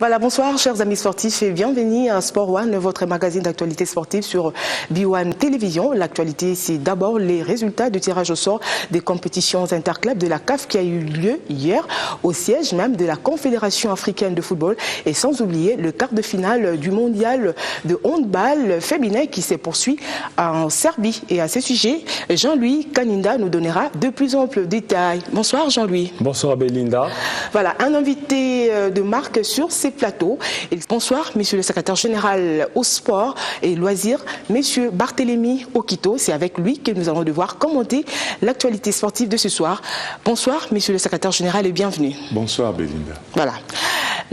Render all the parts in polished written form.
Voilà, bonsoir chers amis sportifs et bienvenue à Sport One, votre magazine d'actualité sportive sur B1 Télévision. L'actualité, c'est d'abord les résultats du tirage au sort des compétitions interclubs de la CAF qui a eu lieu hier au siège même de la Confédération africaine de football et sans oublier le quart de finale du mondial de handball féminin qui se poursuit en Serbie. Et à ce sujet, Jean-Louis Kaninda nous donnera de plus amples détails. Bonsoir Jean-Louis. Bonsoir Belinda. Voilà, un invité de marque sur ces plateaux. Et bonsoir, monsieur le secrétaire général au sport et loisirs, monsieur Barthélémy Okito. C'est avec lui que nous allons devoir commenter l'actualité sportive de ce soir. Bonsoir, monsieur le secrétaire général et bienvenue. Bonsoir, Belinda. Voilà.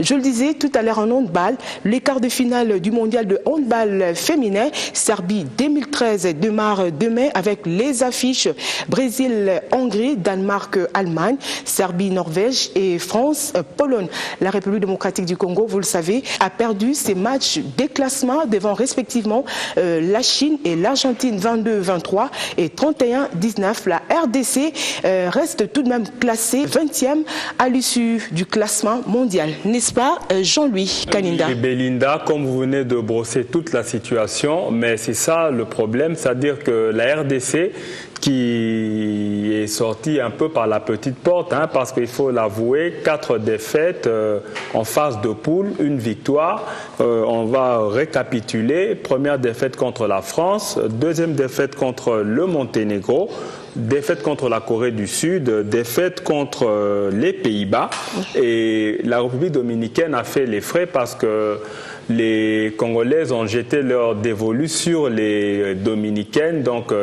Je le disais tout à l'heure en handball, les quarts de finale du mondial de handball féminin, Serbie 2013 démarre demain avec les affiches Brésil-Hongrie, Danemark-Allemagne, Serbie-Norvège et France-Pologne. La République démocratique du Congo, vous le savez, a perdu ses matchs des classements devant respectivement la Chine et l'Argentine 22-23 et 31-19. La RDC reste tout de même classée 20e à l'issue du classement mondial. N'est-ce pas, Jean-Louis Kaninda? Oui, Belinda, comme vous venez de brosser toute la situation, mais c'est ça le problème, c'est-à-dire que la RDC qui est sortie un peu par la petite porte, parce qu'il faut l'avouer, 4 défaites en phase de poule, 1 victoire. On va récapituler. Première défaite contre la France, deuxième défaite contre le Monténégro, défaite contre la Corée du Sud, défaite contre les Pays-Bas. Et la République dominicaine a fait les frais parce que les Congolaises ont jeté leur dévolu sur les Dominicaines, donc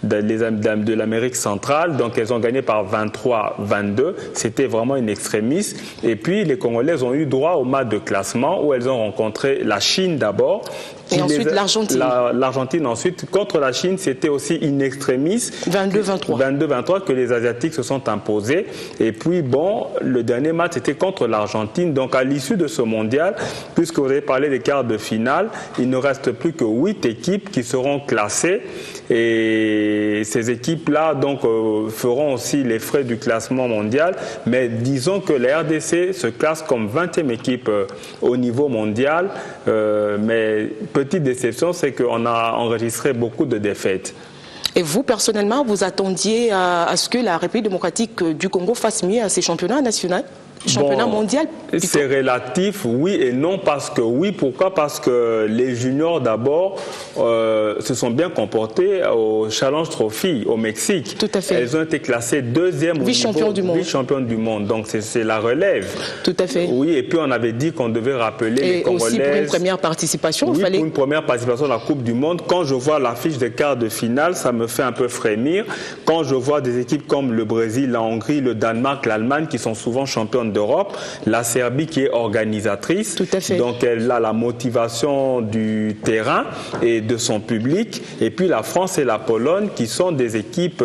de l'Amérique centrale, donc elles ont gagné par 23-22, c'était vraiment une extrémiste. Et puis les Congolaises ont eu droit au match de classement où elles ont rencontré la Chine d'abord. Et ensuite l'Argentine. L'Argentine ensuite. Contre la Chine, c'était aussi une extrémiste. 22-23. 22-23 que les Asiatiques se sont imposés. Et puis bon, le dernier match était contre l'Argentine. Donc à l'issue de ce mondial, puisque vous avez parlé des quarts de finale, il ne reste plus que 8 équipes qui seront classées. Et ces équipes-là donc feront aussi les frais du classement mondial. Mais disons que la RDC se classe comme 20e équipe au niveau mondial. Mais petite déception, c'est qu'on a enregistré beaucoup de défaites. Et vous, personnellement, vous attendiez à ce que la République démocratique du Congo fasse mieux à ces championnats nationaux? Championnat mondial? C'est relatif, oui et non, parce que oui, pourquoi? Parce que les juniors d'abord se sont bien comportés au Challenge Trophy au Mexique. Tout à fait. Elles ont été classées 2e vice-champion du monde. Vice-champion du monde, donc c'est la relève. Tout à fait. Oui, et puis on avait dit qu'on devait rappeler les Congolaises. Et aussi pour une première participation, oui, il fallait... pour une première participation à la Coupe du Monde. Quand je vois l'affiche des quarts de finale, ça me fait un peu frémir. Quand je vois des équipes comme le Brésil, la Hongrie, le Danemark, l'Allemagne qui sont souvent championnes d'Europe, la Serbie qui est organisatrice, tout à fait. Donc elle a la motivation du terrain et de son public, et puis la France et la Pologne qui sont des équipes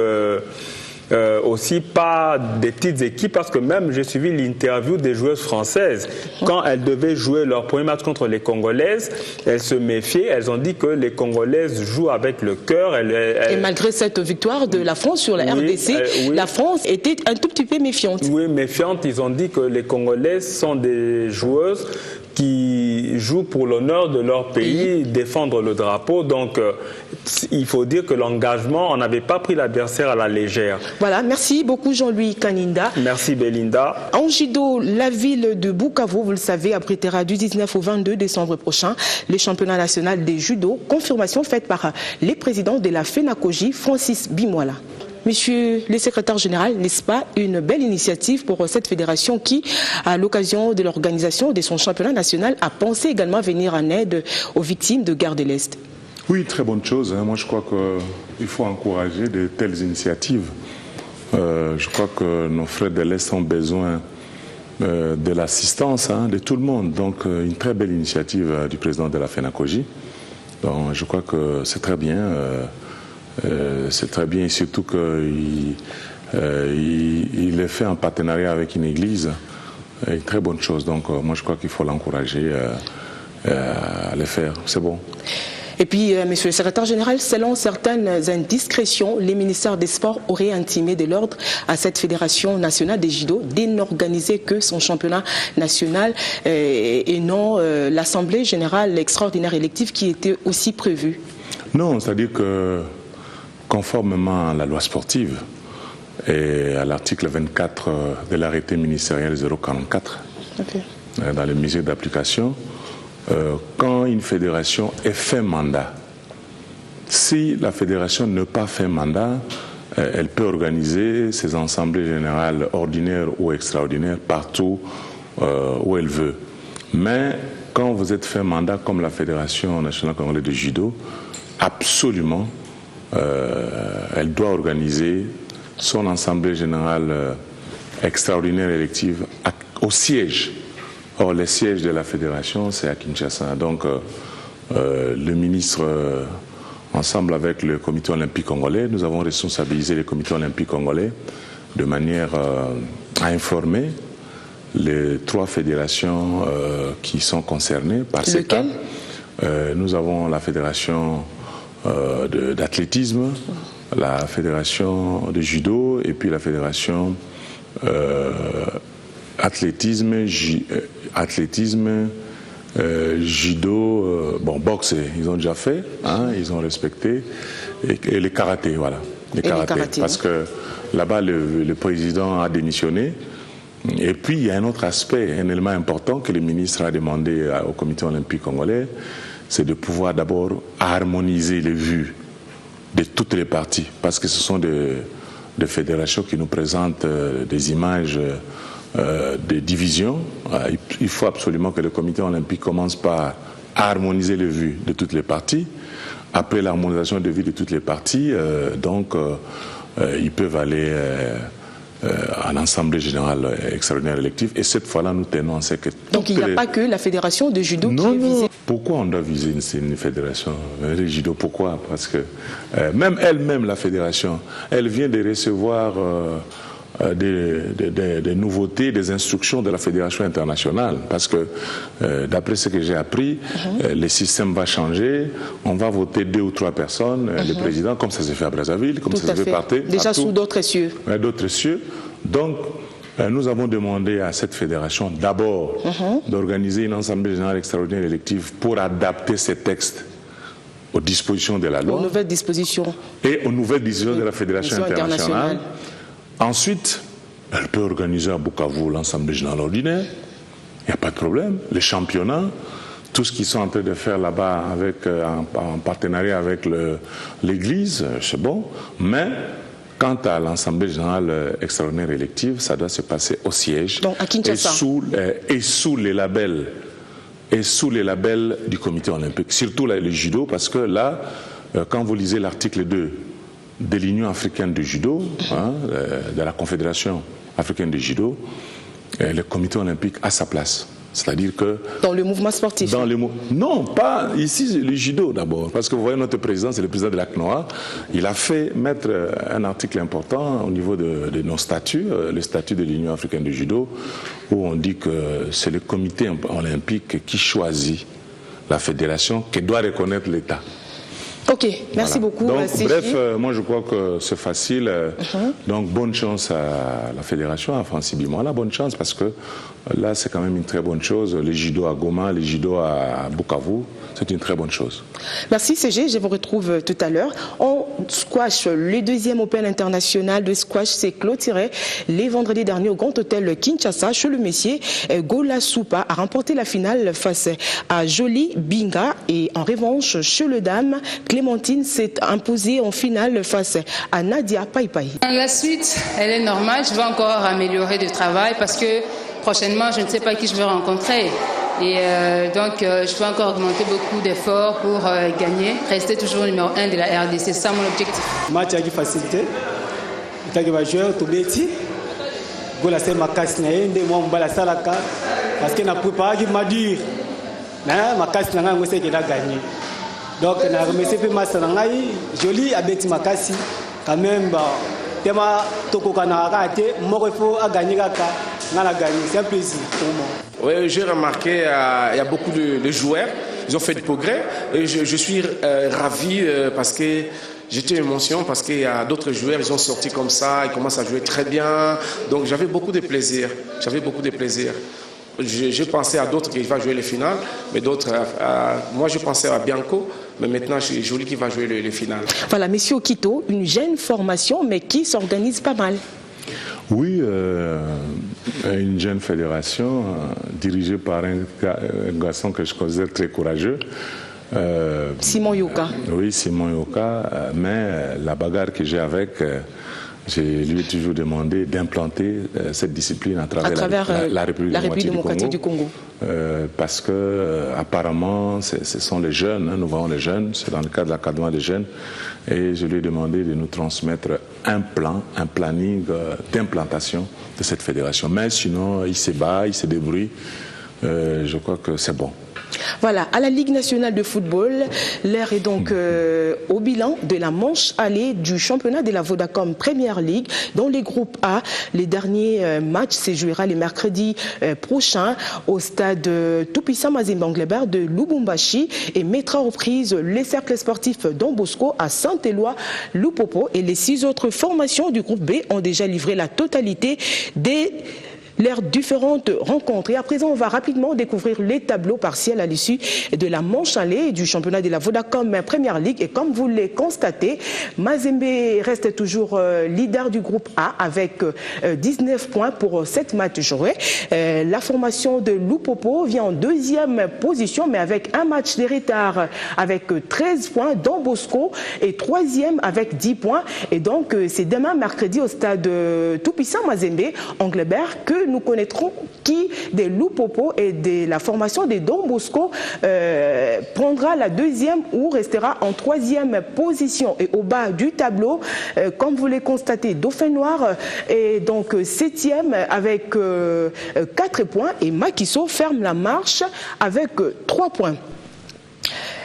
aussi pas des petites équipes, parce que même j'ai suivi l'interview des joueuses françaises. Quand elles devaient jouer leur premier match contre les Congolaises, elles se méfiaient, elles ont dit que les Congolaises jouent avec le cœur. Et malgré cette victoire de la France sur la RDC, la France était un tout petit peu méfiante. Oui, méfiante. Ils ont dit que les Congolaises sont des joueuses qui jouent pour l'honneur de leur pays, défendre le drapeau. Donc, il faut dire que l'engagement, on n'avait pas pris l'adversaire à la légère. Voilà, merci beaucoup Jean-Louis Kaninda. Merci Belinda. En judo, la ville de Bukavu, vous le savez, abritera du 19 au 22 décembre prochain les championnats nationaux des judo. Confirmation faite par les présidents de la FENACOJI, Francis Bimwala. Monsieur le secrétaire général, n'est-ce pas une belle initiative pour cette fédération qui, à l'occasion de l'organisation de son championnat national, a pensé également venir en aide aux victimes de guerre de l'Est? Oui, très bonne chose. Moi, je crois qu'il faut encourager de telles initiatives. Je crois que nos frères de l'Est ont besoin de l'assistance de tout le monde. Donc, une très belle initiative du président de la FENACOJI. Donc, je crois que c'est très bien. C'est très bien, surtout qu'il est fait en partenariat avec une église. Une très bonne chose. Donc, moi, je crois qu'il faut l'encourager à le faire. C'est bon. Et puis, monsieur le secrétaire général, selon certaines indiscrétions, les ministères des Sports auraient intimé de l'ordre à cette fédération nationale des judo de n'organiser que son championnat national et non l'Assemblée générale extraordinaire élective qui était aussi prévue. Non, c'est-à-dire que conformément à la loi sportive et à l'article 24 de l'arrêté ministériel 044, dans les mesures d'application, quand une fédération est fait mandat, si la fédération n'a pas fait mandat, elle peut organiser ses assemblées générales ordinaires ou extraordinaires partout où elle veut. Mais quand vous êtes fait mandat comme la Fédération nationale congolaise de judo, absolument, elle doit organiser son assemblée générale extraordinaire élective au siège. Or, le siège de la fédération, c'est à Kinshasa. Donc, le ministre, ensemble avec le comité olympique congolais, nous avons responsabilisé le comité olympique congolais de manière à informer les 3 fédérations qui sont concernées par ces cas. Nous avons la fédération d'athlétisme, la fédération de judo et puis la fédération athlétisme, judo, boxe, ils ont déjà fait, hein, ils ont respecté, et les karatés, voilà. Les karatés, parce que là-bas, le président a démissionné. Et puis, il y a un autre aspect, un élément important que le ministre a demandé au comité olympique congolais, c'est de pouvoir d'abord harmoniser les vues de toutes les parties, parce que ce sont des fédérations qui nous présentent des images de division. Il faut absolument que le comité olympique commence par harmoniser les vues de toutes les parties. Après l'harmonisation des vues de toutes les parties, ils peuvent aller à l'Assemblée générale extraordinaire élective. Et cette fois-là, nous tenons à ce que... Donc il n'y a pas que la fédération de judo qui est visée. Pourquoi on doit viser une fédération de judo? Pourquoi? Parce que même elle-même, la fédération, elle vient de recevoir des nouveautés, des instructions de la fédération internationale. Parce que d'après ce que j'ai appris, le système va changer. On va voter 2 ou 3 personnes, le président, comme ça s'est fait à Brazzaville, comme ça s'est fait partout. Déjà sous d'autres cieux. D'autres cieux. Donc, nous avons demandé à cette fédération d'abord d'organiser une assemblée générale extraordinaire élective pour adapter ces textes aux dispositions de la loi. Aux nouvelles dispositions. Et aux nouvelles dispositions de la fédération internationale. Ensuite, elle peut organiser à Bukavu l'Assemblée générale ordinaire. Il n'y a pas de problème. Les championnats, tout ce qu'ils sont en train de faire là-bas en partenariat avec l'Église, c'est bon. Mais quant à l'Assemblée générale extraordinaire élective, ça doit se passer au siège. Donc à Kinshasa. Et sous les labels du comité olympique. Surtout le judo, parce que là, quand vous lisez l'article 2 de l'Union africaine de judo, de la Confédération africaine de judo, le comité olympique a sa place. C'est-à-dire que... Dans le mouvement sportif? Non, pas ici, le judo d'abord. Parce que vous voyez, notre président, c'est le président de l'ACNOA. Il a fait mettre un article important au niveau de nos statuts, le statut de l'Union africaine de judo, où on dit que c'est le comité olympique qui choisit la fédération, qui doit reconnaître l'État. Ok, merci beaucoup. Donc, bref, moi je crois que c'est facile. Donc, bonne chance à la fédération, à Francis Bimola, bonne chance, parce que là, c'est quand même une très bonne chose. Les judo à Goma, les judo à Bukavu, c'est une très bonne chose. Merci CG, je vous retrouve tout à l'heure. En squash, le 2e Open international de squash s'est clôturé les vendredis derniers au Grand Hôtel Kinshasa. Chez le messier, Gola Soupa a remporté la finale face à Jolie Binga. Et en revanche, chez le dame, Clémentine s'est imposée en finale face à Nadia Paipai. La suite, elle est normale. Je vais encore améliorer le travail parce que prochainement, je ne sais pas qui je vais rencontrer. Et donc, je vais encore augmenter beaucoup d'efforts pour gagner, rester toujours numéro 1 de la RDC. C'est ça mon objectif. Match avec facilité. Il y a des joueurs qui sont Gola c'est ma casse naende moi mbala salaka parce que na préparé qui m'a dit ma casse na ngwe c'est qu'il a gagné. Donc na remercier pe ma sanangai joli abeti makasi quand même tema toko kana raté moko faut a gagner kaka ngana gagner c'est un plaisir pour moi. Oui, j'ai remarqué il y a beaucoup de joueurs. ils ont fait du progrès. Et je suis ravi parce que j'étais émotion parce qu'il y a d'autres joueurs, ils ont sorti comme ça, ils commencent à jouer très bien. Donc j'avais beaucoup de plaisir. J'ai pensé à d'autres qui vont jouer les finales, mais d'autres, moi je pensais à Bianco, mais maintenant c'est Joly qui va jouer les finales. Voilà, Monsieur Okito, une jeune formation, mais qui s'organise pas mal. Oui, une jeune fédération dirigée par un garçon que je considère très courageux. Simon Yoka. Oui, Simon Yoka, mais la bagarre que j'ai avec, je lui ai toujours demandé d'implanter cette discipline à travers la République démocratique du Congo. Parce que apparemment, ce sont les jeunes, hein, nous voyons les jeunes, c'est dans le cadre de l'académie des jeunes, et je lui ai demandé de nous transmettre un planning d'implantation de cette fédération. Mais sinon, il se bat, il se débrouille, je crois que c'est bon. Voilà, à la Ligue nationale de football, l'heure est donc au bilan de la manche allée du championnat de la Vodacom Premier League. Dans les groupes A, les derniers matchs se jouera les mercredis prochains au stade Toupissa Mazembe Anglebert de Lubumbashi et mettra aux prises les cercles sportifs Don Bosco à Saint-Éloi, Lupopo, et les 6 autres formations du groupe B ont déjà livré la totalité des leurs différentes rencontres. Et à présent, on va rapidement découvrir les tableaux partiels à l'issue de la manche allée du championnat de la Vodacom Premier League. Et comme vous l'avez constaté, Mazembe reste toujours leader du groupe A avec 19 points pour 7 matchs joués. La formation de Lupopo vient en 2e position, mais avec un match de retard avec 13 points. Don Bosco est 3e avec 10 points. Et donc, c'est demain, mercredi, au stade Toupissa Mazembe Anglebert que nous connaîtrons qui des Lupopo et de la formation des Don Bosco prendra la 2e ou restera en 3e position. Et au bas du tableau, comme vous l'avez constaté, Dauphin Noir est donc 7e avec 4 points et Makiso ferme la marche avec 3 points.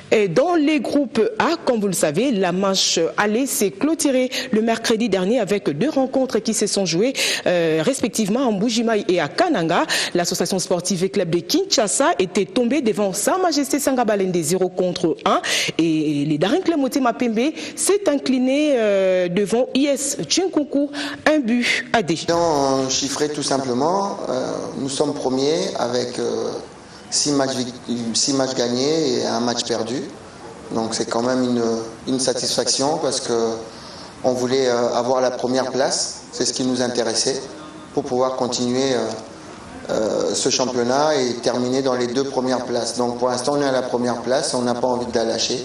Et dans les groupes A, comme vous le savez, la manche allée s'est clôturée le mercredi dernier avec 2 rencontres qui se sont jouées respectivement à Mbujimaï et à Kananga. L'association sportive et club de Kinshasa était tombée devant Sa Majesté Sangabalende 0-1 et les Daring Klemote Mapembe s'est incliné devant IS Tchinkoku 1-2. Dans chiffré tout simplement, nous sommes premiers avec 6 matchs gagnés et 1 match perdu. Donc c'est quand même une satisfaction parce qu'on voulait avoir la première place, c'est ce qui nous intéressait, pour pouvoir continuer ce championnat et terminer dans les 2 premières places. Donc pour l'instant on est à la première place, on n'a pas envie de la lâcher.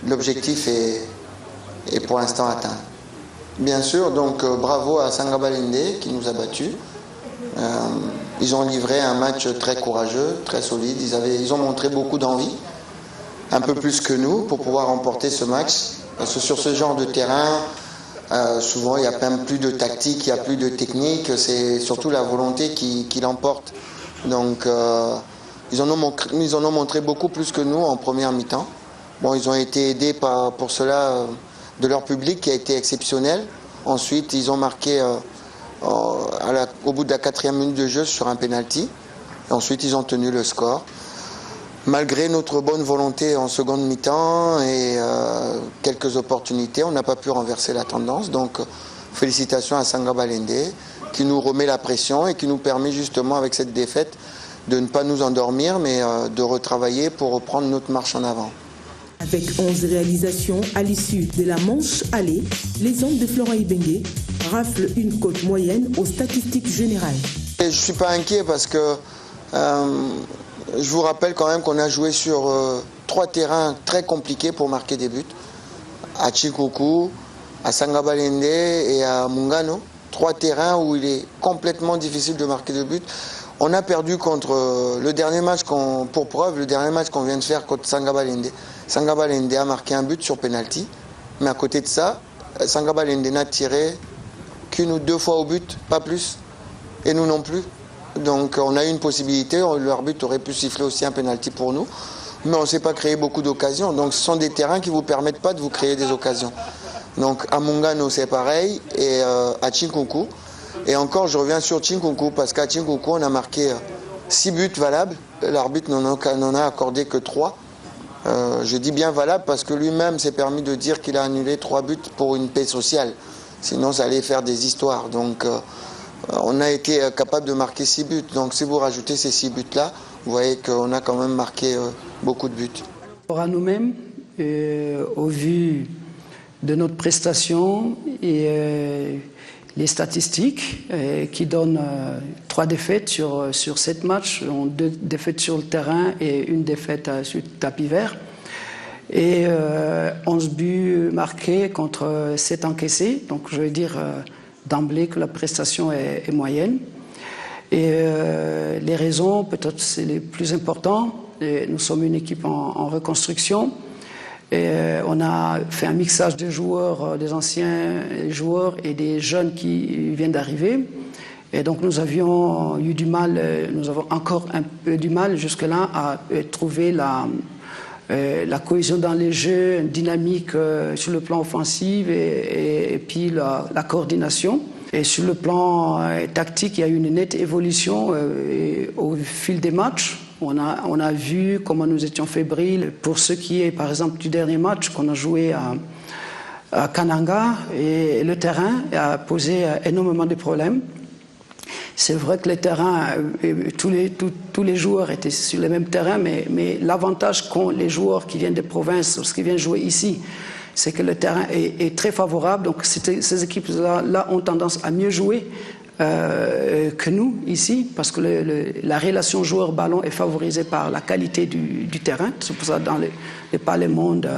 L'objectif est pour l'instant atteint. Bien sûr, donc bravo à Sangabalende qui nous a battus. Ils ont livré un match très courageux, très solide. Ils ont montré beaucoup d'envie, un peu plus que nous, pour pouvoir remporter ce match. Parce que sur ce genre de terrain, souvent il n'y a même plus de tactique, il n'y a plus de technique. C'est surtout la volonté qui l'emporte. Donc ils en ont montré beaucoup plus que nous en première mi-temps. Bon, ils ont été aidés pour cela de leur public qui a été exceptionnel. Ensuite, ils ont marqué au bout de la 4e minute de jeu sur un penalty. Et ensuite, ils ont tenu le score. Malgré notre bonne volonté en seconde mi-temps et quelques opportunités, on n'a pas pu renverser la tendance. Donc, félicitations à Sangabalende qui nous remet la pression et qui nous permet justement avec cette défaite de ne pas nous endormir, mais de retravailler pour reprendre notre marche en avant. Avec 11 réalisations à l'issue de la manche allée, les hommes de Florent Ibenge raflent une cote moyenne aux statistiques générales. Et je ne suis pas inquiet parce que je vous rappelle quand même qu'on a joué sur 3 terrains très compliqués pour marquer des buts. À Tchinkoku, à Sangabalende et à Mungano. 3 terrains où il est complètement difficile de marquer des buts. On a perdu contre le dernier match pour preuve, le dernier match qu'on vient de faire contre Sangabalende. Sangabalende a marqué un but sur penalty, mais à côté de ça, Sangabalende n'a tiré qu'1 ou 2 fois au but, pas plus, et nous non plus. Donc on a eu une possibilité, l'arbitre aurait pu siffler aussi un penalty pour nous, mais on ne s'est pas créé beaucoup d'occasions. Donc ce sont des terrains qui ne vous permettent pas de vous créer des occasions. Donc à Mungano c'est pareil, et à Tchinkoku. Et encore, je reviens sur Tchinkoku, parce qu'à Tchinkoku, on a marqué 6 buts valables. L'arbitre n'en a accordé que 3. Je dis bien valable parce que lui-même s'est permis de dire qu'il a annulé 3 buts pour une paix sociale. Sinon, ça allait faire des histoires. Donc, on a été capable de marquer 6 buts. Donc, si vous rajoutez ces 6 buts-là, vous voyez qu'on a quand même marqué beaucoup de buts. Pour à nous-mêmes, au vu de notre prestation et les statistiques qui donnent 3 défaites sur 7 matchs, 2 défaites sur le terrain et 1 défaite sur le tapis vert. Et 11 buts marqués contre 7 encaissés. Donc je veux dire d'emblée que la prestation est moyenne. Et les raisons, peut-être c'est les plus importantes. Nous sommes une équipe en reconstruction. Et on a fait un mixage de joueurs, des anciens joueurs et des jeunes qui viennent d'arriver. Et donc nous avions eu du mal, nous avons encore un peu du mal jusque-là à trouver la cohésion dans les jeux, une dynamique sur le plan offensif et puis la coordination. Et sur le plan tactique, il y a eu une nette évolution au fil des matchs. On a vu comment nous étions fébriles pour ce qui est, par exemple, du dernier match qu'on a joué à Kananga. Et le terrain a posé énormément de problèmes. C'est vrai que les terrains, tous les joueurs étaient sur le même terrain, mais l'avantage qu'ont les joueurs qui viennent de province, lorsqu'ils viennent jouer ici, c'est que le terrain est très favorable. Donc ces équipes-là ont tendance à mieux jouer que nous ici, parce que la relation joueur-ballon est favorisée par la qualité du terrain. C'est pour ça que dans les palais monde,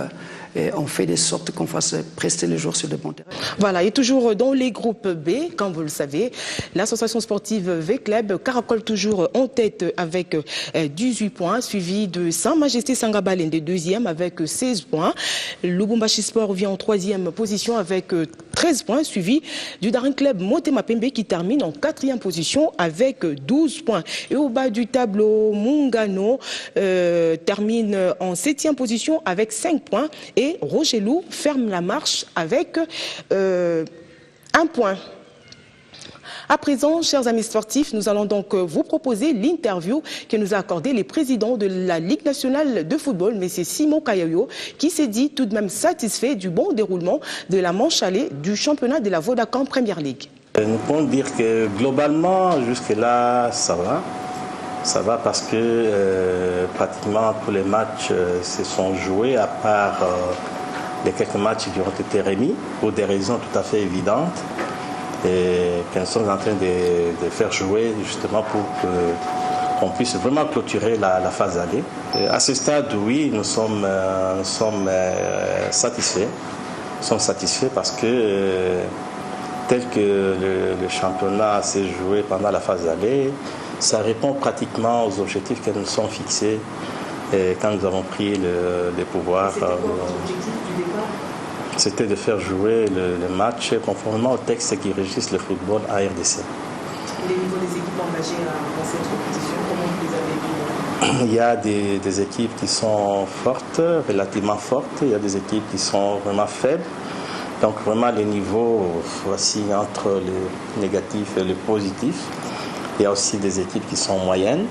on fait des sortes qu'on fasse prester les joueurs sur de bons terrains. Voilà, et toujours dans les groupes B, comme vous le savez, l'association sportive V-Club caracole toujours en tête avec 18 points, suivi de Saint-Majesté Sangabalende deuxième avec 16 points. Lubumbashi Sport vient en 3e position avec 13 points, suivi du Daring Club Motema Pembe qui termine en 4e position avec 12 points. Et au bas du tableau, Mungano termine en 7e position avec 5 points. Et Roger Lou ferme la marche avec 1 point. À présent, chers amis sportifs, nous allons donc vous proposer l'interview que nous a accordé le président de la Ligue nationale de football, M. Simon Kayoyo, qui s'est dit tout de même satisfait du bon déroulement de la manche allée du championnat de la Vodacom Premier League. Nous pouvons dire que globalement, jusque-là, ça va. Ça va parce que pratiquement tous les matchs se sont joués, à part les quelques matchs qui ont été remis, pour des raisons tout à fait évidentes, et que nous sommes en train de faire jouer justement pour qu'on puisse vraiment clôturer la phase allée. À ce stade, oui, nous sommes satisfaits. Nous sommes satisfaits parce que tel que le championnat s'est joué pendant la phase allée, ça répond pratiquement aux objectifs que nous sommes fixés quand nous avons pris le pouvoir. C'était de faire jouer le match conformément au texte qui régisse le football à RDC. Et les niveaux des équipes engagées dans cette compétition, comment vous les avez vus? Il y a des équipes qui sont fortes, relativement fortes. Il y a des équipes qui sont vraiment faibles. Donc vraiment les niveaux, voici entre le négatif et le positif. Il y a aussi des équipes qui sont moyennes,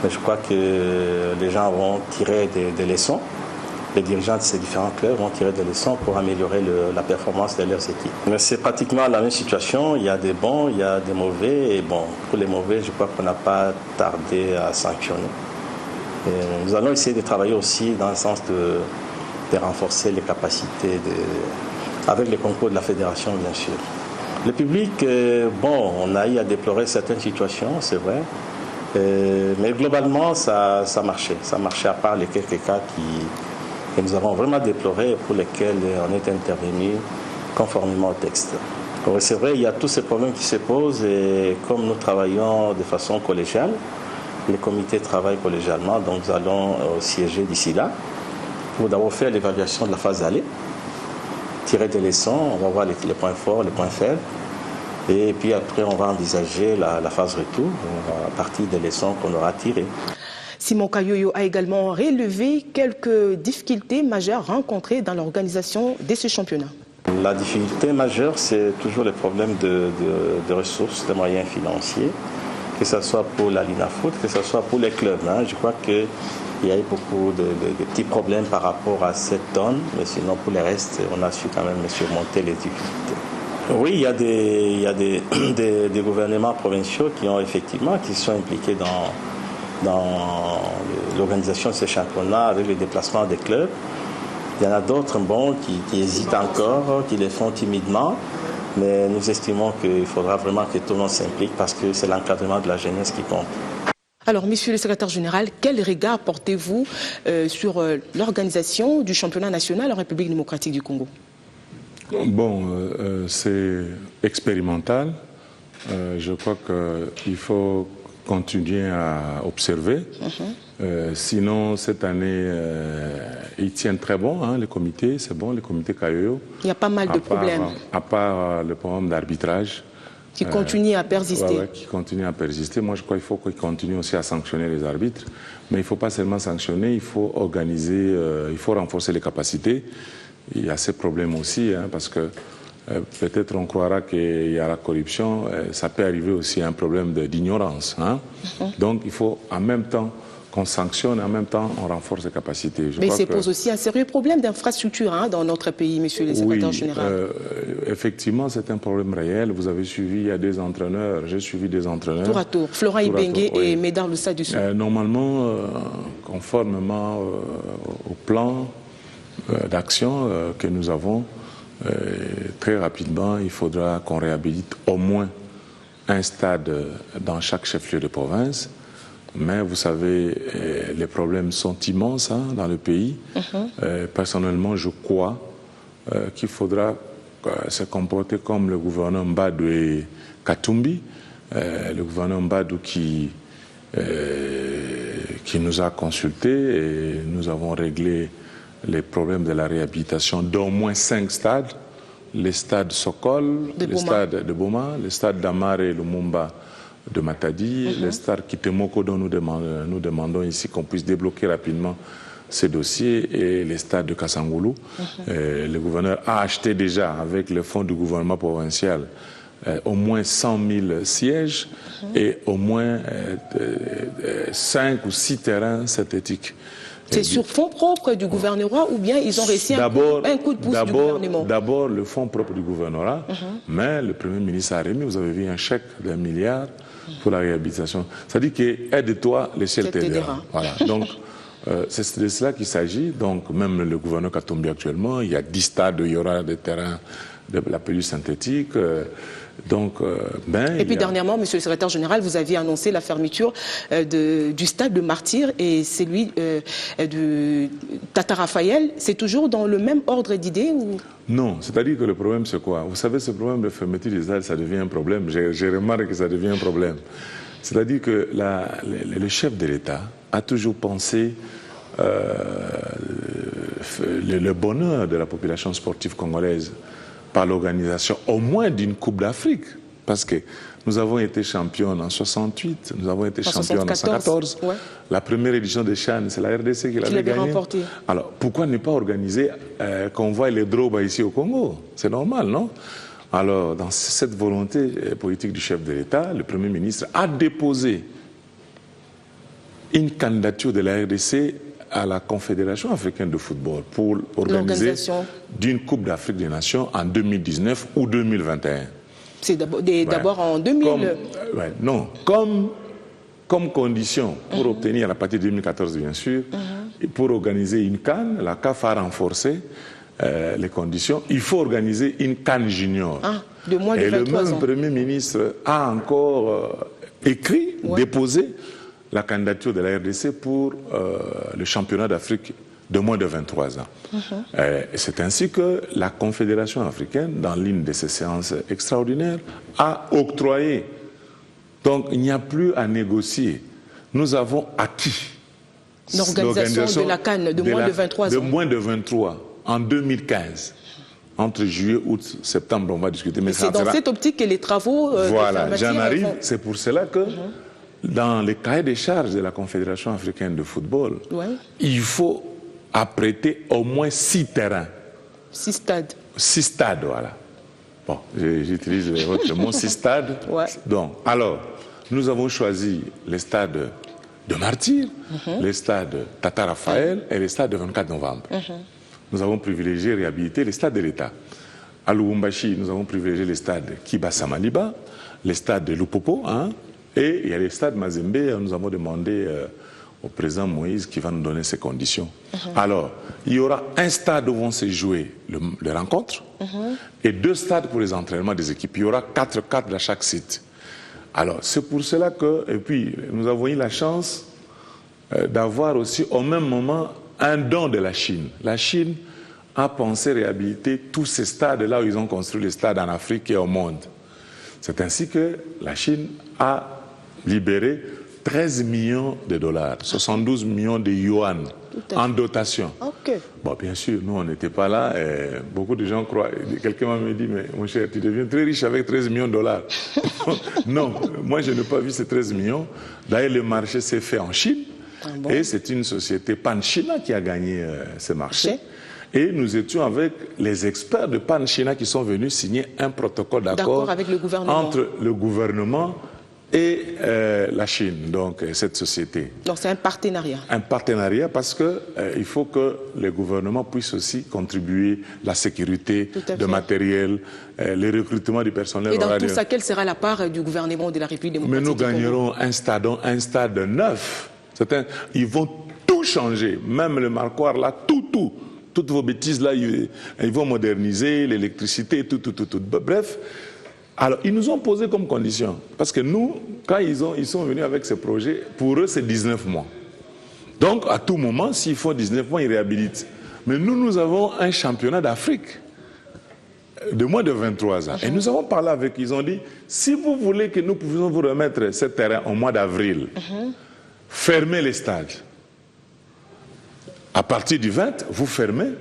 mais je crois que les gens vont tirer des leçons. Les dirigeants de ces différents clubs vont tirer des leçons pour améliorer la performance de leurs équipes. Mais c'est pratiquement la même situation. Il y a des bons, il y a des mauvais. Et bon, pour les mauvais, je crois qu'on n'a pas tardé à sanctionner. Et nous allons essayer de travailler aussi dans le sens de renforcer les capacités avec les concours de la fédération, bien sûr. Le public, bon, on a eu à déplorer certaines situations, c'est vrai, mais globalement, ça marchait. Ça marchait à part les quelques cas que nous avons vraiment déplorés, pour lesquels on est intervenu conformément au texte. C'est vrai, il y a tous ces problèmes qui se posent, et comme nous travaillons de façon collégiale, les comités travaillent collégialement, donc nous allons siéger d'ici là pour d'abord faire l'évaluation de la phase allée, tirer des leçons, on va voir les points forts, les points faibles. Et puis après, on va envisager la phase retour à partir des leçons qu'on aura tirées. Simon Kayoyo a également relevé quelques difficultés majeures rencontrées dans l'organisation de ce championnat. La difficulté majeure, c'est toujours le problème de ressources, de moyens financiers. que ce soit pour la Linafoot, que ce soit pour les clubs. Hein. Je crois qu'il y a eu beaucoup de petits problèmes par rapport à cette donne, mais sinon pour le reste, on a su quand même surmonter les difficultés. Oui, il y a des gouvernements provinciaux qui sont impliqués dans l'organisation de ces championnats avec les déplacements des clubs. Il y en a d'autres qui hésitent encore, qui les font timidement, mais nous estimons qu'il faudra vraiment que tout le monde s'implique parce que c'est l'encadrement de la jeunesse qui compte. Alors, monsieur le secrétaire général, quel regard portez-vous sur l'organisation du championnat national en République démocratique du Congo? Bon, c'est expérimental. Je crois qu'il faut continuer à observer. Sinon, cette année, ils tiennent très bon, hein, les comités, c'est bon, les comités CAEO. Il y a pas mal de problèmes. À part le problème d'arbitrage. Qui continue à persister. Ouais, qui continue à persister. Moi, je crois qu'il faut qu'ils continuent aussi à sanctionner les arbitres. Mais il ne faut pas seulement sanctionner, il faut organiser, il faut renforcer les capacités. Il y a ces problèmes aussi, hein, parce que peut-être on croira qu'il y a la corruption, ça peut arriver aussi à un problème d'ignorance. Hein. Donc il faut en même temps qu'on sanctionne, en même temps on renforce les capacités. Mais ça pose aussi un sérieux problème d'infrastructure hein, dans notre pays, monsieur le secrétaire général. Effectivement, c'est un problème réel. Vous avez suivi, il y a des entraîneurs, j'ai suivi des entraîneurs. Tour à tour, Florent Ibenge et Médard Loussa du Sud. Normalement, conformément au plan d'action que nous avons, très rapidement, il faudra qu'on réhabilite au moins un stade dans chaque chef-lieu de province. Mais vous savez, les problèmes sont immenses hein, dans le pays. Personnellement, je crois qu'il faudra se comporter comme le gouverneur Mbadou et Katumbi. Le gouverneur Mbadou qui nous a consultés et nous avons réglé les problèmes de la réhabilitation d'au moins 5 stades. Les stades Sokol, le stade de Boma, le stade d'Amare et Lumumba de Matadi, le stade Kitemoko dont nous demandons ici qu'on puisse débloquer rapidement ces dossiers et les stades de Kassangoulou. Le gouverneur a acheté déjà avec le fonds du gouvernement provincial au moins 100 000 sièges et au moins 5 ou 6 terrains synthétiques. C'est sur fonds propres du gouvernorat ou bien ils ont réussi un coup de pouce du gouvernement? D'abord le fonds propre du gouvernorat, mais le Premier ministre a remis, vous avez vu, un chèque d'1 milliard pour la réhabilitation. Ça dit que aide-toi, le ciel t'aidera. Voilà. Donc, c'est de cela qu'il s'agit. Donc, même le gouverneur Katumbi actuellement, il y a 10 stades, il y aura des terrains de la pelouse synthétique. Et puis dernièrement, monsieur le secrétaire général, vous aviez annoncé la fermeture du stade de Martyr et celui de Tata Raphaël. C'est toujours dans le même ordre d'idées ou... Non, c'est-à-dire que le problème c'est quoi? Vous savez, ce problème de fermeture des stades, ça devient un problème. J'ai remarqué que ça devient un problème. C'est-à-dire que le chef de l'État a toujours pensé le bonheur de la population sportive congolaise par l'organisation au moins d'une Coupe d'Afrique. Parce que nous avons été champions en 68, nous avons été champions en 1914. Ouais. La première édition de Chan, c'est la RDC qui l'avait gagnée. Alors, pourquoi ne pas organiser qu'on voit les Droba ici au Congo? C'est normal, non? Alors, dans cette volonté politique du chef de l'État, le Premier ministre a déposé une candidature de la RDC à la Confédération africaine de football pour organiser d'une Coupe d'Afrique des Nations en 2019 ou 2021. C'est d'abord en 2000... non, comme condition pour obtenir, à partir de 2014 bien sûr, et pour organiser une CAN, la CAF a renforcé les conditions, il faut organiser une CAN junior. De moins de 23 ans. Et le même Premier ministre a encore écrit, déposé la candidature de la RDC pour le championnat d'Afrique de moins de 23 ans. C'est ainsi que la Confédération africaine, dans l'une de ses séances extraordinaires, a octroyé. Donc il n'y a plus à négocier. Nous avons acquis l'organisation de la CAN de moins de 23 ans. De moins de 23 en 2015. Entre juillet, août, septembre, on va discuter. Mais c'est dans cette optique que les travaux... voilà, j'en arrive. C'est pour cela que dans les cahiers des charges de la Confédération africaine de football, il faut apprêter au moins 6 terrains. 6 stades. 6 stades, voilà. Bon, j'utilise le mot 6 stades. Donc, alors, nous avons choisi les stades de Martyrs, les stades Tata Raphaël et les stades de 24 novembre. Nous avons privilégié réhabiliter les stades de l'État. À Lubumbashi, nous avons privilégié les stades Kibasa Maliba, les stades de Lupopo, et il y a les stades Mazembe. Nous avons demandé au président Moïse qui va nous donner ces conditions. Alors, il y aura un stade où vont se jouer les rencontres et 2 stades pour les entraînements des équipes. Il y aura 4 cadres à chaque site. Alors, c'est pour cela que, et puis, nous avons eu la chance d'avoir aussi au même moment un don de la Chine. La Chine a pensé réhabiliter tous ces stades là où ils ont construit les stades en Afrique et au monde. C'est ainsi que la Chine a libéré 13 millions de dollars, 72 millions de yuan en dotation. Bon, bien sûr, nous, on n'était pas là. Et beaucoup de gens croient. Quelqu'un m'a dit, mais mon cher, tu deviens très riche avec 13 millions de dollars. Non, moi, je n'ai pas vu ces 13 millions. D'ailleurs, le marché s'est fait en Chine. Et c'est une société Pan-China qui a gagné ce marché. Et nous étions avec les experts de Pan-China qui sont venus signer un protocole d'accord entre le gouvernement et la Chine, donc cette société. Donc c'est un partenariat. Un partenariat parce que il faut que le gouvernement puisse aussi contribuer la sécurité de matériel, le recrutement du personnel. Et dans tout ça, quelle sera la part du gouvernement de la République démocratique du Congo? Mais nous gagnerons un stade neuf. Ils vont tout changer, même le marquoir là, toutes vos bêtises là, ils vont moderniser l'électricité, tout. Bref. Alors, ils nous ont posé comme condition, parce que nous, quand ils sont venus avec ce projet, pour eux, c'est 19 mois. Donc, à tout moment, s'il faut 19 mois, ils réhabilitent. Mais nous avons un championnat d'Afrique de moins de 23 ans. Et nous avons parlé avec eux, ils ont dit, si vous voulez que nous puissions vous remettre ce terrain au mois d'avril, fermez les stades. À partir du 20, vous fermez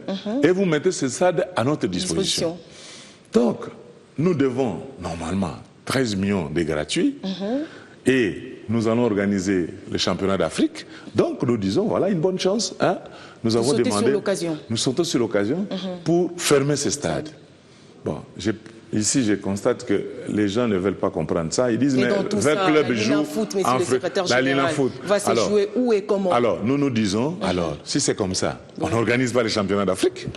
et vous mettez ce stade à notre disposition. Donc, nous devons, normalement, 13 millions de gratuits et nous allons organiser le championnat d'Afrique. Donc, nous disons, voilà, une bonne chance. Nous avons demandé... Nous sautons sur l'occasion pour fermer ces stades. Bon, ici, je constate que les gens ne veulent pas comprendre ça. Ils disent, mais 20 clubs jouent en la Linafoot. Va se jouer où et comment? Alors, nous disons, si c'est comme ça, on n'organise pas les championnats d'Afrique.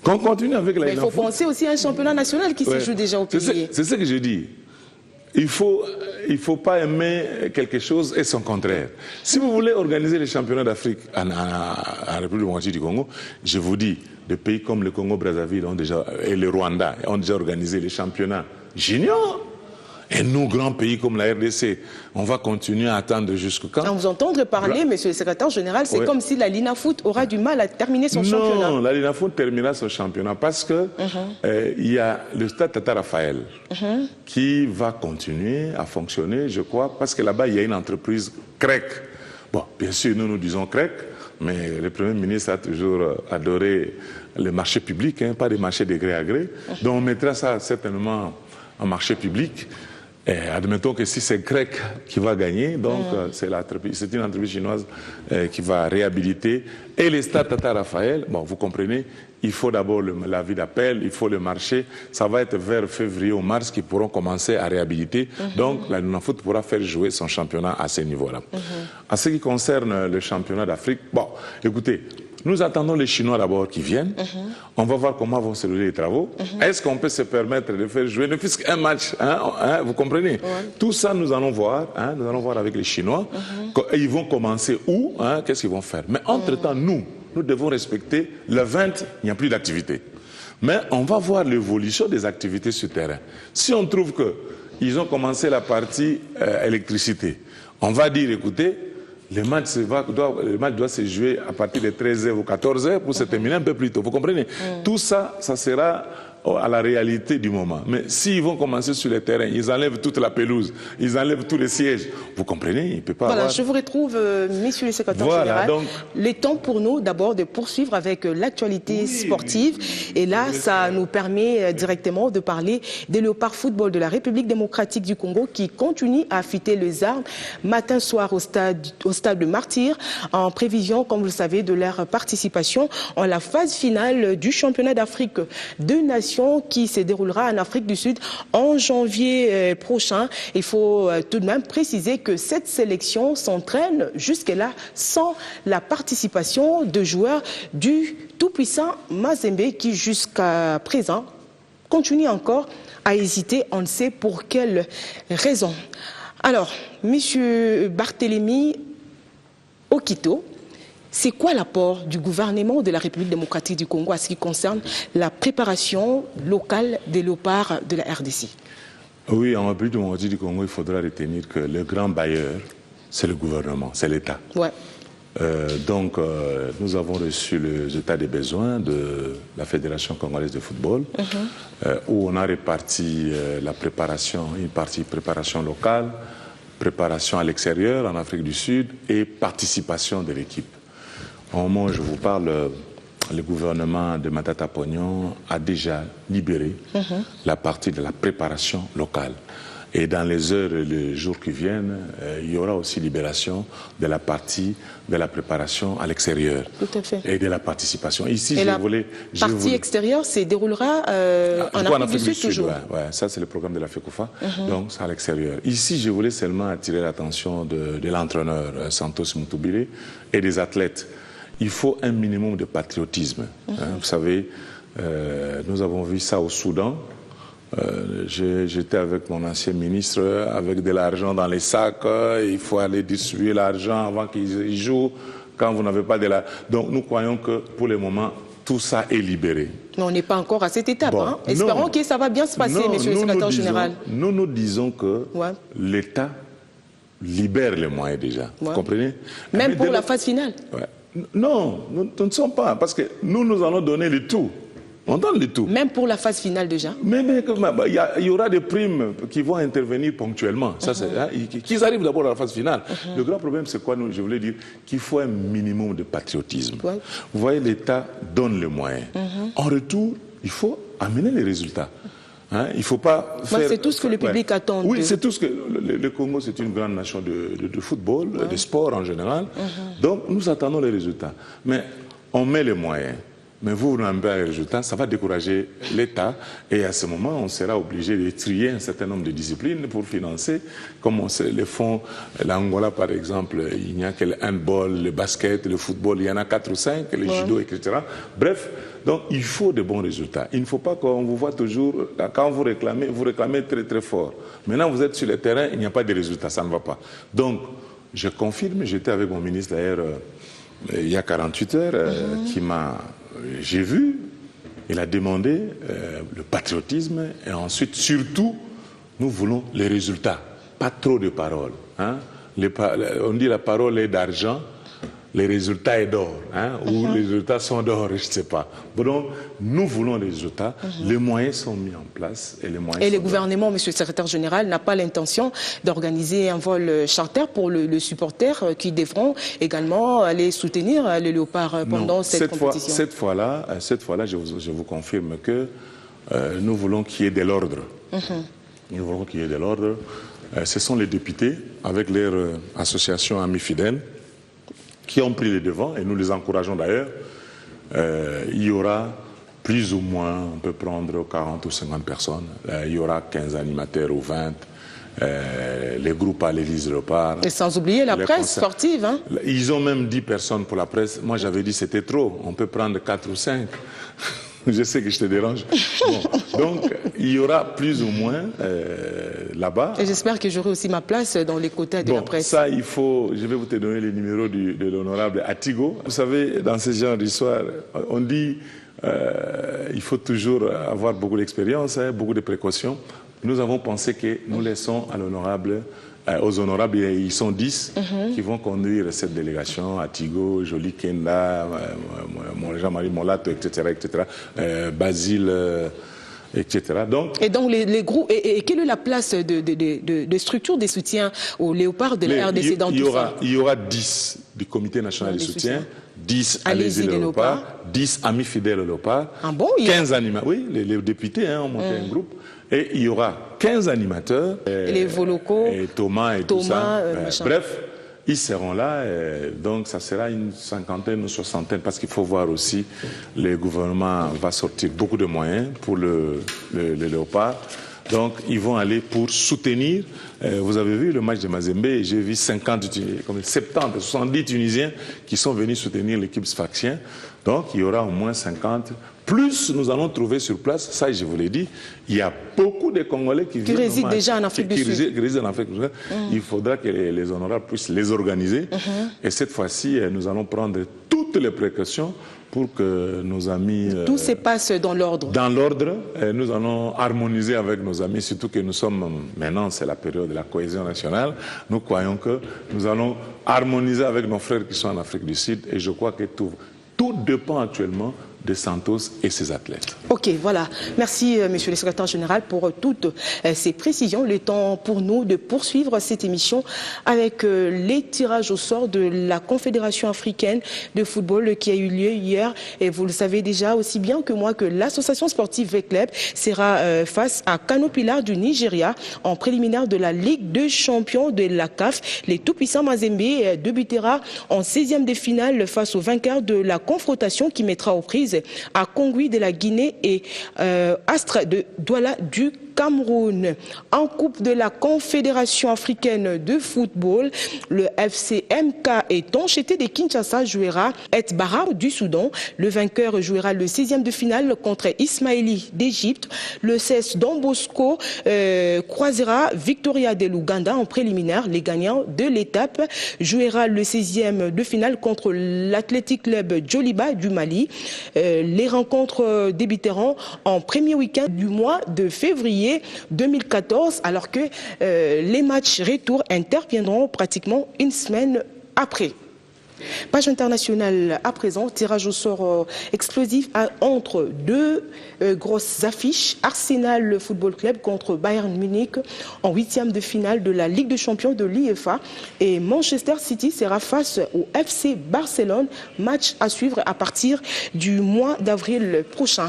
Qu'on continue avec la Linafoot. Il faut penser aussi à un championnat national qui se joue déjà au pays. C'est ce que je dis. Il faut pas aimer quelque chose et son contraire. Si vous voulez organiser les championnats d'Afrique en République démocratique du Congo, je vous dis, des pays comme le Congo-Brazzaville et le Rwanda ont déjà organisé les championnats juniors. Et nous, grands pays comme la RDC, on va continuer à attendre jusqu'à quand? Sans vous entendre parler, monsieur le secrétaire général, c'est comme si la Linafoot aura du mal à terminer son championnat. Non, la Linafoot terminera son championnat parce que il y a le stade Tata Raphaël qui va continuer à fonctionner, je crois, parce que là-bas, il y a une entreprise grecque. Bon, bien sûr, nous disons grecque, mais le Premier ministre a toujours adoré le marché public, pas des marchés de gré à gré. Donc on mettra ça certainement en marché public. Et admettons que si c'est grec qui va gagner, donc c'est une entreprise chinoise qui va réhabiliter. Et les stades Tata Raphaël, bon, vous comprenez, il faut d'abord l'avis d'appel, il faut le marché. Ça va être vers février ou mars qu'ils pourront commencer à réhabiliter. Donc la Linafoot pourra faire jouer son championnat à ce niveau-là. En ce qui concerne le championnat d'Afrique, bon, écoutez, nous attendons les Chinois d'abord qui viennent. On va voir comment vont se dérouler les travaux. Est-ce qu'on peut se permettre de faire jouer ne fût-ce qu'un match, vous comprenez? Tout ça, nous allons voir. Nous allons voir avec les Chinois. Ils vont commencer où? Qu'est-ce qu'ils vont faire? Mais entre-temps, nous devons respecter le 20, il n'y a plus d'activité. Mais on va voir l'évolution des activités sur terrain. Si on trouve qu'ils ont commencé la partie électricité, on va dire, écoutez, le match doit se jouer à partir de 13h ou 14h pour se terminer un peu plus tôt. Vous comprenez? Tout ça, ça sera à la réalité du moment. Mais s'ils vont commencer sur le terrain, ils enlèvent toute la pelouse, ils enlèvent tous les sièges. Vous comprenez? Il ne peut pas avoir... Je vous retrouve, messieurs les secrétaires généraux. Donc... Le temps pour nous d'abord de poursuivre avec l'actualité sportive. Et là, ça nous permet directement de parler des Léopards Football de la République démocratique du Congo qui continue à affûter les armes matin soir au stade de Martyrs en prévision, comme vous le savez, de leur participation en la phase finale du championnat d'Afrique de Nations sélection qui se déroulera en Afrique du Sud en janvier prochain. Il faut tout de même préciser que cette sélection s'entraîne jusque-là sans la participation de joueurs du tout-puissant Mazembe qui jusqu'à présent continue encore à hésiter. On ne sait pour quelle raison. Alors, Monsieur Barthélémy Okito, c'est quoi l'apport du gouvernement de la République démocratique du Congo à ce qui concerne la préparation locale des léopards de la RDC? Oui, en République démocratique du Congo, il faudra retenir que le grand bailleur, c'est le gouvernement, c'est l'État. Ouais. Donc, nous avons reçu les états des besoins de la Fédération congolaise de football, où on a réparti la préparation, une partie préparation locale, préparation à l'extérieur, en Afrique du Sud, et participation de l'équipe. Au moment où je vous parle, le gouvernement de Matata Pognon a déjà libéré la partie de la préparation locale. Et dans les heures et les jours qui viennent, il y aura aussi libération de la partie de la préparation à l'extérieur. Tout à fait. Et de la participation. Ici, et la partie extérieure se déroulera en Afrique du Sud toujours. Ouais, ça, c'est le programme de la FECOFA. Donc, c'est à l'extérieur. Ici, je voulais seulement attirer l'attention de l'entraîneur Santos Mutubile et des athlètes. Il faut un minimum de patriotisme. Vous savez, nous avons vu ça au Soudan. J'étais avec mon ancien ministre, avec de l'argent dans les sacs, il faut aller distribuer l'argent avant qu'ils jouent, quand vous n'avez pas de l'argent. Donc nous croyons que pour le moment, tout ça est libéré. Mais on n'est pas encore à cette étape. Bon, espérons que ça va bien se passer, monsieur le secrétaire général. Nous disons que l'État libère les moyens déjà. Vous comprenez? Même pour la phase finale? Non, nous ne sommes pas, parce que nous allons donner le tout. On donne le tout. Même pour la phase finale déjà? Mais il y aura des primes qui vont intervenir ponctuellement. Qu'ils arrivent d'abord à la phase finale. Le grand problème, c'est quoi? Je voulais dire qu'il faut un minimum de patriotisme. Vous voyez, l'État donne les moyens. En retour, il faut amener les résultats. Il ne faut pas faire... C'est tout ce que le public attend. Oui, c'est tout ce que... Le Congo, c'est une grande nation de football, de sport en général. Donc, nous attendons les résultats. Mais on met les moyens. Mais vous n'avez pas les résultats, ça va décourager l'État. Et à ce moment, on sera obligé de trier un certain nombre de disciplines pour financer. Comme on sait, les fonds, l'Angola par exemple, il n'y a que le handball, le basket, le football, il y en a 4 ou 5, le judo, etc. Bref, donc il faut de bons résultats. Il ne faut pas qu'on vous voit toujours, quand vous réclamez très très fort. Maintenant, vous êtes sur le terrain, il n'y a pas de résultats, ça ne va pas. Donc, je confirme, j'étais avec mon ministre d'ailleurs il y a 48 heures, qui m'a... J'ai vu, il a demandé le patriotisme et ensuite, surtout, nous voulons les résultats, pas trop de paroles. On dit la parole est d'argent, les résultats est d'or, ou les résultats sont d'or, je ne sais pas. Donc, nous voulons les résultats, les moyens sont mis en place. Et le gouvernement, monsieur le secrétaire général, n'a pas l'intention d'organiser un vol charter pour le supporter qui devront également aller soutenir les léopards pendant cette compétition. Cette fois-là, je vous confirme que nous voulons qu'il y ait de l'ordre. Nous voulons qu'il y ait de l'ordre. Ce sont les députés, avec leur association Amis Fidèles, qui ont pris les devants, et nous les encourageons d'ailleurs. Il y aura plus ou moins, on peut prendre 40 ou 50 personnes. Il y aura 15 animateurs ou 20. Les groupes à l'Élysée Léopard. Et sans oublier la presse sportive. Ils ont même 10 personnes pour la presse. Moi, j'avais dit c'était trop. On peut prendre 4 ou 5. Je sais que je te dérange. Bon. Donc, il y aura plus ou moins là-bas. Et j'espère que j'aurai aussi ma place dans les quotas de la presse. Ça, il faut... Je vais vous te donner les numéros de l'honorable Atigo. Vous savez, dans ce genre d'histoire, on dit il faut toujours avoir beaucoup d'expérience, beaucoup de précautions. Nous avons pensé que nous laissons à l'honorable... aux honorables, ils sont 10 qui vont conduire cette délégation, Atigo, Jolie Kenda, Jean-Marie Molato, etc., Basile, etc. Et donc les groupes, et quelle est la place de structure des soutiens aux léopards de la RDC dans tout ça? Il y aura 10 du Comité national de soutien, 10 à l'Élysée Léopard, 10 Amis Fidèles Léopard, 15 animateurs. Oui, les députés ont monté un groupe. Et il y aura 15 animateurs, les Volocos, et Thomas et tout ça. Bref, ils seront là, et donc ça sera une cinquantaine ou soixantaine, parce qu'il faut voir aussi, le gouvernement va sortir beaucoup de moyens pour le Léopard. Donc, ils vont aller pour soutenir. Vous avez vu le match de Mazembe, j'ai vu 70, 70 Tunisiens qui sont venus soutenir l'équipe Sfaxien. Donc, il y aura au moins 50. Plus, nous allons trouver sur place, ça je vous l'ai dit, il y a beaucoup de Congolais qui résident déjà en Afrique du Sud. Qui résident en Afrique du Sud. Il faudra que les honorables puissent les organiser. Et cette fois-ci, nous allons prendre toutes les précautions pour que nos amis... Tout se passe dans l'ordre. Dans l'ordre, nous allons harmoniser avec nos amis, surtout que nous sommes, maintenant c'est la période de la cohésion nationale, nous croyons que nous allons harmoniser avec nos frères qui sont en Afrique du Sud, et je crois que tout dépend actuellement de Santos et ses athlètes. Ok, voilà. Merci, monsieur le secrétaire général, pour toutes ces précisions. Le temps pour nous de poursuivre cette émission avec les tirages au sort de la Confédération africaine de football qui a eu lieu hier. Et vous le savez déjà aussi bien que moi que l'association sportive V-Club sera face à Kano Pilar du Nigeria en préliminaire de la Ligue de champions de la CAF. Les tout-puissants Mazembe débutera en 16e de finale face au vainqueur de la confrontation qui mettra aux prises à Kongui de la Guinée et Astre de Douala du Cameroun. En coupe de la Confédération africaine de football, le FCMK et Toncheté de Kinshasa jouera Etbara du Soudan. Le vainqueur jouera le 16e de finale contre Ismaili d'Égypte. Le CES Don Bosco croisera Victoria de l'Ouganda en préliminaire. Les gagnants de l'étape jouera le 16e de finale contre l'Athletic Club Djoliba du Mali. Les rencontres débuteront en premier week-end du mois de février 2014, alors que les matchs retour interviendront pratiquement une semaine après. Page internationale à présent, tirage au sort explosif entre deux grosses affiches. Arsenal Football Club contre Bayern Munich en 8e de finale de la Ligue des champions de l'UEFA. Et Manchester City sera face au FC Barcelone. Match à suivre à partir du mois d'avril prochain.